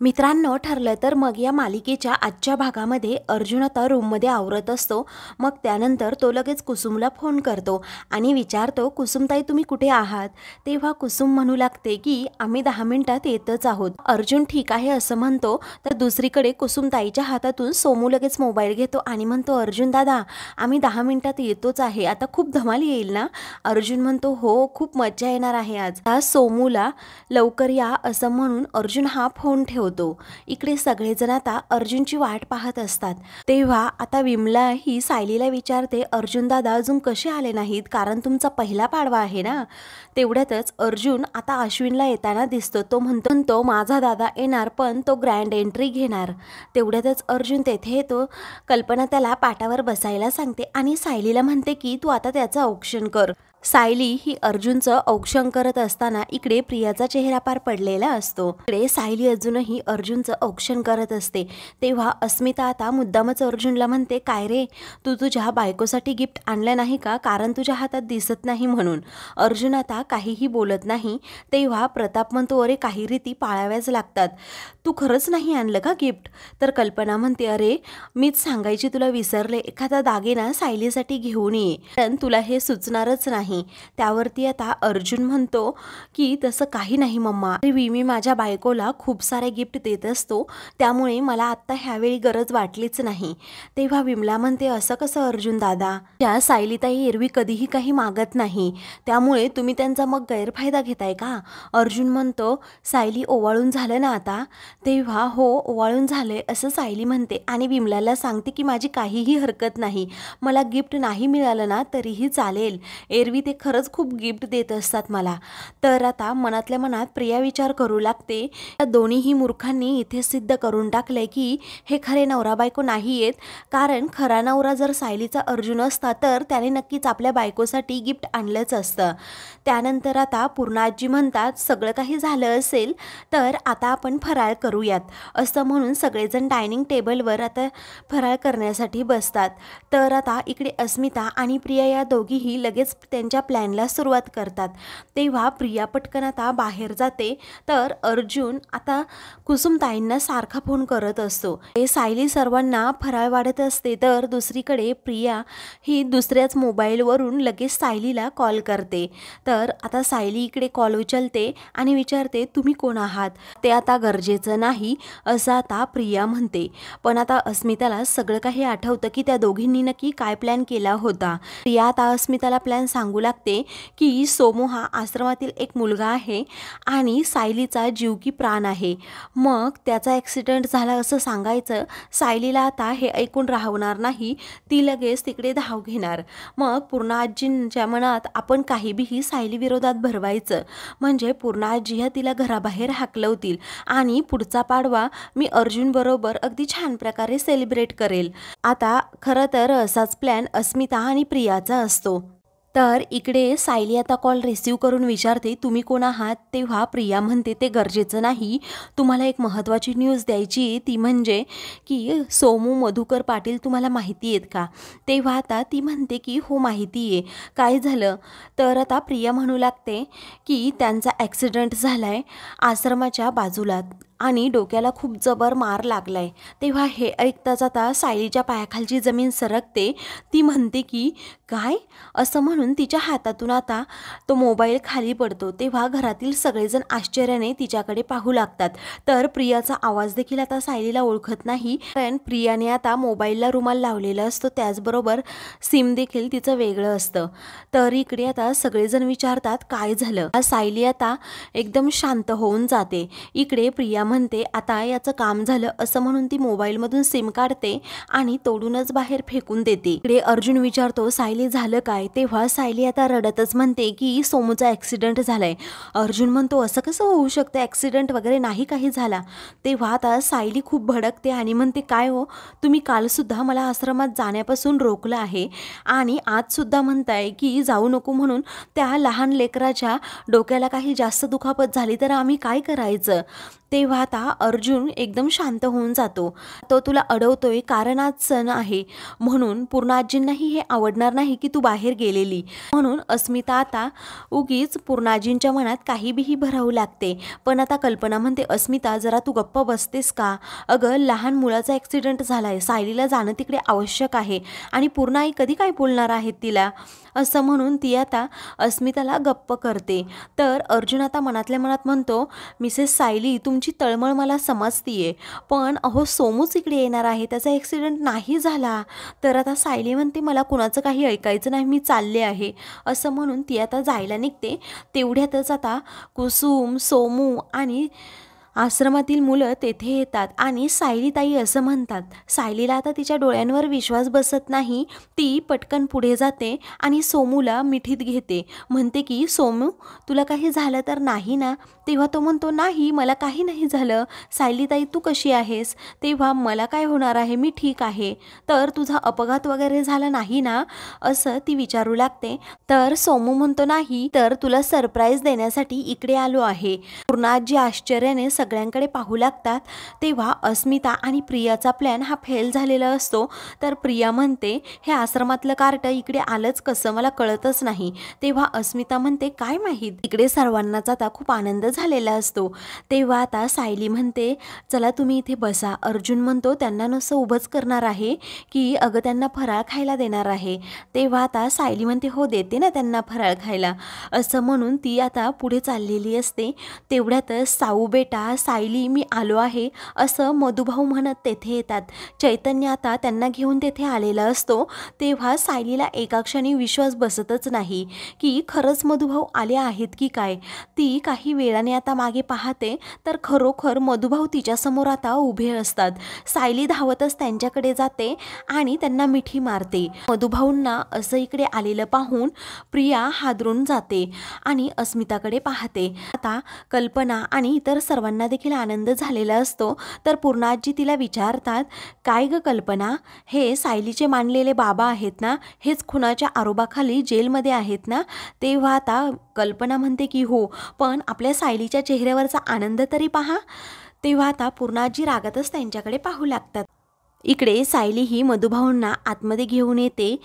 मित्रांनो, ठरलं तर मग या मालिकेच्या आजच्या भागामध्ये अर्जुन आता रूममध्ये आवरत असतो. मग त्यानंतर तो लगेच कुसुमला फोन करतो आणि विचारतो, कुसुमताई तुम्ही कुठे आहात? तेव्हा कुसुम म्हणू लागते की आम्ही 10 मिनिटात येतच आहोत. अर्जुन ठीक आहे असं म्हणतो. तर दुसरीकडे कुसुमताईच्या हातातून सोमू लगेच मोबाईल घेतो आणि म्हणतो, अर्जुन दादा आम्ही 10 मिनिटात येतोच आहे, आता खूप धमाल येईल ना? अर्जुन म्हणतो, हो खूप मज्जा येणार आहे आज. सोमूला लवकर या असं म्हणून अर्जुन हा फोन ठेवतो. इकडे सगळेजण आता अर्जुनची वाट पाहत असतात. तेव्हा आता विमला ही सायलीला विचारते, अर्जुन दादा अजून कसे आले नाहीत? कारण तुमचा पहिला पाडवा आहे ना. तेवढ्यातच अर्जुन आता अश्विनला येताना दिसतो. तो म्हणतो माझा दादा येणार पण तो ग्रँड एंट्री घेणार. तेवढ्यातच अर्जुन तेथे येतो. कल्पना त्याला पाटावर बसायला सांगते आणि सायलीला म्हणते की तू आता त्याचं औक्षण कर. सायली ही अर्जुनचं औक्षण करत असताना इकडे प्रियाचा चेहरा पार पडलेला असतो. इकडे सायली अजूनही अर्जुनचं औक्षण करत असते. तेव्हा अस्मिता आता मुद्दामच अर्जुनला म्हणते, काय रे तू तुझ्या बायकोसाठी गिफ्ट आणलं नाही का? कारण तुझ्या हातात दिसत नाही म्हणून. अर्जुन आता काहीही बोलत नाही. तेव्हा प्रताप म्हणतो, अरे काही रीती पाळाव्याच लागतात, तू खरंच नाही आणलं का गिफ्ट? तर कल्पना म्हणते, अरे मीच सांगायची तुला विसरले, एखादा दागिना सायलीसाठी घेऊन ये, पण तुला हे सुचणारच नाही. त्यावरती आता अर्जुन म्हणतो की तसं काही नाही मम्मा, मी माझ्या बायकोला खूप सारे गिफ्ट देत असतो, त्यामुळे मला आत्ता ह्यावेळी गरज वाटलीच नाही. तेव्हा विमला म्हणते, असं कसं अर्जुन दादा? त्या सायलीताई एरवी कधीही काही मागत नाही, त्यामुळे तुम्ही त्यांचा मग गैरफायदा घेताय का? अर्जुन म्हणतो, सायली ओवाळून झालं ना आता? तेव्हा हो ओवाळून झाले असं सायली म्हणते आणि विमलाला सांगते की माझी काहीही हरकत नाही, मला गिफ्ट नाही मिळालं ना तरीही चालेल, एरवी ते खरंच खूप गिफ्ट देत असतात मला. तर आता मनातल्या मनात प्रिया विचार करू लागते, या दोन्हीही मूर्खांनी इथे सिद्ध करून टाकलंय की हे खरे नवरा बायको नाही आहेत. कारण खरा नवरा जर सायलीचा अर्जुन असता तर त्याने नक्कीच आपल्या बायकोसाठी गिफ्ट आणलंच असतं. त्यानंतर आता पूर्णाजी म्हणतात, सगळं काही झालं असेल तर आता आपण फराळ करूयात असं म्हणून सगळेजण डायनिंग टेबलवर आता फराळ करण्यासाठी बसतात. तर आता इकडे अस्मिता आणि प्रिया या दोघीही लगेच त्यांच्या प्लॅनला सुरुवात करतात. तेव्हा प्रिया पटकन आता बाहेर जाते. तर अर्जुन आता कुसुमताईंना सारखा फोन करत असतो. सायली सर्वांना फराळ वाढत असते. तर दुसरीकडे प्रिया ही दुसऱ्याच मोबाईलवरून लगेच सायलीला कॉल करते. तर आता सायली इकडे कॉल उचलते आणि विचारते, तुम्ही कोण आहात? ते आता गरजेचं नाही असं आता प्रिया म्हणते. पण आता अस्मिताला सगळं काही आठवतं की त्या दोघींनी नक्की काय प्लॅन केला होता. प्रिया आता अस्मिताला प्लॅन सांगू लागते की सोमू हा आश्रमातील एक मुलगा आहे आणि सायलीचा जीव की प्राण आहे. मग त्याचा ॲक्सिडेंट झाला असं सांगायचं. सायलीला आता हे ऐकून राहणार नाही, ती लगेच तिकडे धाव घेणार. मग पूर्णाजींच्या मनात आपण काही बी सायली विरोधात भरवायचं, म्हणजे पूर्णाजी ह्या तिला घराबाहेर हाकलवतील आणि पुढचा पाडवा मी अर्जुन बरोबर अगदी छान प्रकारे सेलिब्रेट करेल. आता खरं तर असाच प्लॅन अस्मिता आणि प्रियाचा असतो. तर इकडे सायली आता कॉल रिसीव्ह करून विचारते, तुम्ही कोण आहात? तेव्हा प्रिया म्हणते, ते गरजेचं नाही, तुम्हाला एक महत्त्वाची न्यूज द्यायची, ती म्हणजे की सोमू मधुकर पाटील तुम्हाला माहिती आहेत का? तेव्हा आता ती म्हणते की हो माहिती आहे, काय झालं? तर आता प्रिया म्हणू लागते की त्यांचा ॲक्सिडेंट झाला आहे आश्रमाच्या बाजूला आणि डोक्याला खूप जबर मार लागलाय. तेव्हा हे ऐकताच आता सायलीच्या पायाखालची जमीन सरकते. ती म्हणते की काय? असं म्हणून तिच्या हातातून आता तो मोबाईल खाली पडतो. तेव्हा घरातील सगळेजण आश्चर्याने तिच्याकडे पाहू लागतात. तर प्रियाचा आवाज देखील आता सायलीला ओळखत नाही, कारण प्रियाने आता मोबाईलला रुमाल लावलेला असतो, त्याचबरोबर सिम देखील तिचं वेगळं असतं. तर इकडे आता सगळेजण विचारतात काय झालं? सायली आता एकदम शांत होऊन जाते. इकडे प्रिया म्हणते, आता याचं काम झालं असं म्हणून ती मोबाईलमधून सिम काढते आणि तोडूनच बाहेर फेकून देते. इकडे अर्जुन विचारतो, सायली झालं काय? तेव्हा सायली आता रडतच म्हणते की सोमूचा ॲक्सिडेंट झालाय. अर्जुन म्हणतो, असं कसं होऊ शकतं? ॲक्सिडेंट वगैरे नाही काही झाला. तेव्हा आता सायली खूप भडकते आणि म्हणते, काय हो, तुम्ही कालसुद्धा मला आश्रमात जाण्यापासून रोखलं आहे आणि आजसुद्धा म्हणताय की जाऊ नको म्हणून. त्या लहान लेकराच्या डोक्याला काही जास्त दुखापत झाली तर आम्ही काय करायचं? तेव्हा आता अर्जुन एकदम शांत होऊन जातो. तो तुला अडवतोय कारण आज सण आहे म्हणून पूर्ण आजींनाही हे आवडणार नाही की तू बाहेर गेलेली. म्हणून अस्मिता आता उगीच पूर्ण आजींच्या मनात काही बीही भरावू लागते. पण आता कल्पना म्हणते, अस्मिता जरा तू गप्प बसतेस का? अगं लहान मुलाचा ॲक्सिडेंट झालाय, सायलीला जाणं तिकडे आवश्यक आहे आणि पूर्ण आई कधी काय बोलणार आहेत तिला, असं म्हणून ती आता अस्मिताला गप्प करते. तर अर्जुन आता मनातल्या मनात म्हणतो, मिसेस सायली तुमची तळमळ मला समजतीये, पण अहो सोमूच इकडे येणार आहे, त्याचा ॲक्सिडेंट नाही झाला. तर आता सायली म्हणते, मला कुणाचं काही ऐकायचं नाही, मी चालले आहे, असं म्हणून ती आता जायला निघते. तेवढ्यातच आता कुसुम, सोमू आणि आश्रमातील मुलं तेथे येतात आणि सायलीताई असं म्हणतात. सायलीला आता तिच्या डोळ्यांवर विश्वास बसत नाही. ती पटकन पुढे जाते आणि सोमूला मिठीत घेते. म्हणते की सोमू तुला काही झालं तर नाही ना? तेव्हा तो म्हणतो, नाही मला काही नाही झालं. सायलीताई तू कशी आहेस? तेव्हा मला काय होणार आहे, मी ठीक आहे. तर तुझा अपघात वगैरे झाला नाही ना, असं ती विचारू लागते. तर सोमू म्हणतो, नाही तर तुला सरप्राईज देण्यासाठी इकडे आलो आहे. पूर्ण आजी आश्चर्याने सगळ्यांकडे पाहू लागतात. तेव्हा अस्मिता आणि प्रियाचा प्लॅन हा फेल झालेला असतो. तर प्रिया म्हणते, हे आश्रमातलं कार्ट इकडे आलंच कसं, मला कळतच नाही. तेव्हा अस्मिता म्हणते, काय माहीत. इकडे सर्वांनाच आता खूप आनंद झालेला असतो. तेव्हा आता सायली म्हणते, चला तुम्ही इथे बसा. अर्जुन म्हणतो, त्यांना नुसतं उभंच करणार आहे की अगं त्यांना फराळ खायला देणार आहे? तेव्हा आता सायली म्हणते, हो देते ना त्यांना फराळ खायला, असं म्हणून ती आता पुढे चाललेली असते. तेवढ्यातच साऊ बेटा, सायली मी आलो आहे, असं मधुभाऊ म्हणत तेथे येतात. चैतन्य आता त्यांना घेऊन तेथे आलेला असतो. तेव्हा सायलीला एका क्षणी विश्वास बसतच नाही की खरंच मधुभाऊ आले आहेत की काय. ती काही वेळाने आता मागे पाहते तर खरोखर मधुभाऊ तिच्यासमोर आता उभे असतात. सायली धावतच त्यांच्याकडे जाते आणि त्यांना मिठी मारते. मधुभाऊंना असं इकडे आलेलं पाहून प्रिया हादरून जाते आणि अस्मिताकडे पाहते. आता कल्पना आणि इतर सर्वांना देखील आनंद झालेला असतो. तर पूर्ण आजी तिला विचारतात, काय ग कल्पना, हे सायलीचे मानलेले बाबा आहेत ना, हेच खुनाच्या आरोपाखाली जेलमध्ये आहेत ना? तेव्हा आता कल्पना म्हणते की हो, पण आपल्या सायलीच्या चेहऱ्यावरचा आनंद तरी पहा. तेव्हा आता पूर्ण आजी रागातच त्यांच्याकडे पाहू लागतात. इकडे सायली ही मधुभाऊंना आतमध्ये घेऊन येते.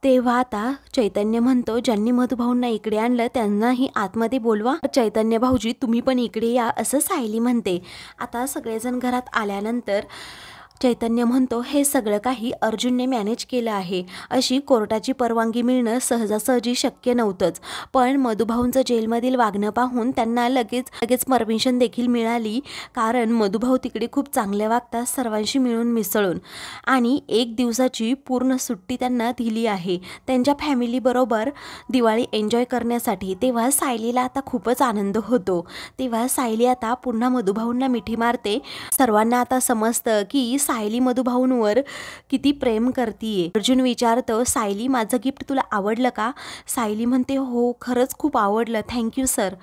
तेव्हा आता चैतन्य म्हणतो, ज्यांनी मधुभाऊंना इकडे आणलं त्यांनाही आतमध्ये बोलवा. चैतन्य भाऊजी तुम्ही पण इकडे या, असं सायली म्हणते. आता सगळेजण घरात आल्यानंतर चैतन्य म्हणतो, हे सगळं काही अर्जुनने मॅनेज केलं आहे. अशी कोर्टाची परवानगी मिळणं सहजासहजी शक्य नव्हतंच, पण मधुभाऊंचं जेलमधील वागणं पाहून त्यांना लगेच परमिशन देखील मिळाली. कारण मधुभाऊ तिकडे खूप चांगले वागतात, सर्वांशी मिळून मिसळून, आणि 1 दिवसाची पूर्ण सुट्टी त्यांना दिली आहे त्यांच्या फॅमिलीबरोबर दिवाळी एन्जॉय करण्यासाठी. तेव्हा सायलीला आता खूपच आनंद होतो. तेव्हा सायली आता पुन्हा मधुभाऊंना मिठी मारते. सर्वांना आता समजतं की सायली मधुभाऊंवर किती प्रेम करतीये. अर्जुन विचारतो, सायली माझं गिफ्ट तुला आवडलं का? सायली म्हणते, हो खरंच खूप आवडलं, थँक्यू सर.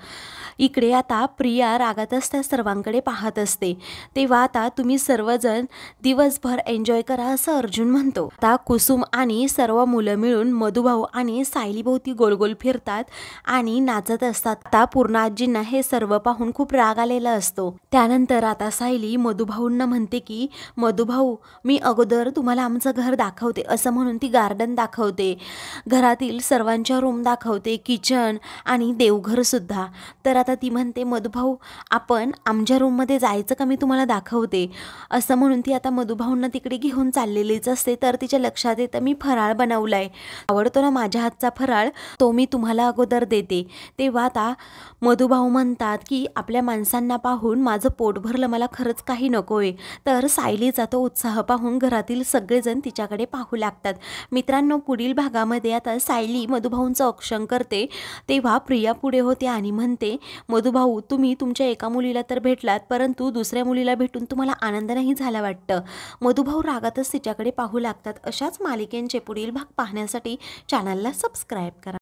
इकडे आता प्रिया रागातच त्या सर्वांकडे पाहत असते. तेव्हा आता तुम्ही सर्वजण दिवसभर एन्जॉय करा, असं अर्जुन म्हणतो. आता कुसुम आणि सर्व मुलं मिळून मधुभाऊ आणि सायलीभोवती गोलगोल फिरतात आणि नाचत असतात. आता पूर्ण आजींना हे सर्व पाहून खूप राग आलेला असतो. त्यानंतर आता सायली मधुभाऊंना म्हणते की मधुभाऊ मी अगोदर तुम्हाला आमचं घर दाखवते, असं म्हणून ती गार्डन दाखवते, घरातील सर्वांच्या रूम दाखवते, किचन आणि देवघर सुद्धा. तर आता ती म्हणते, मधुभाऊ आपण आमच्या रूममध्ये जायचं का, मी तुम्हाला दाखवते, असं म्हणून ती आता मधुभाऊंना तिकडे घेऊन चाललेलीच असते. तर तिच्या लक्षात येतं, मी फराळ बनवलाय, आवडतो ना माझ्या हातचा फराळ, तो मी तुम्हाला अगोदर देते. तेव्हा आता मधुभाऊ म्हणतात की आपल्या माणसांना पाहून माझं पोट भरलं, मला खरंच काही नकोय. तर सायलीचा तो उत्साह पाहून घरातील सगळेजण तिच्याकडे पाहू लागतात. मित्रांनो, पुढील भागामध्ये आता सायली मधुभाऊंचं औक्षण करते. तेव्हा प्रिया पुढे होते आणि म्हणते, मधुभाऊ तुम्ही तुमच्या एका मुलीला तर भेटलात, परंतु दुसऱ्या मुलीला भेटून तुम्हाला आनंद नाही झाला वाटतं. मधुभाऊ रागातच तिच्याकडे पाहू लागतात. अशाच मालिकेंचे पुढील भाग पाहण्यासाठी चॅनलला सबस्क्राईब करा.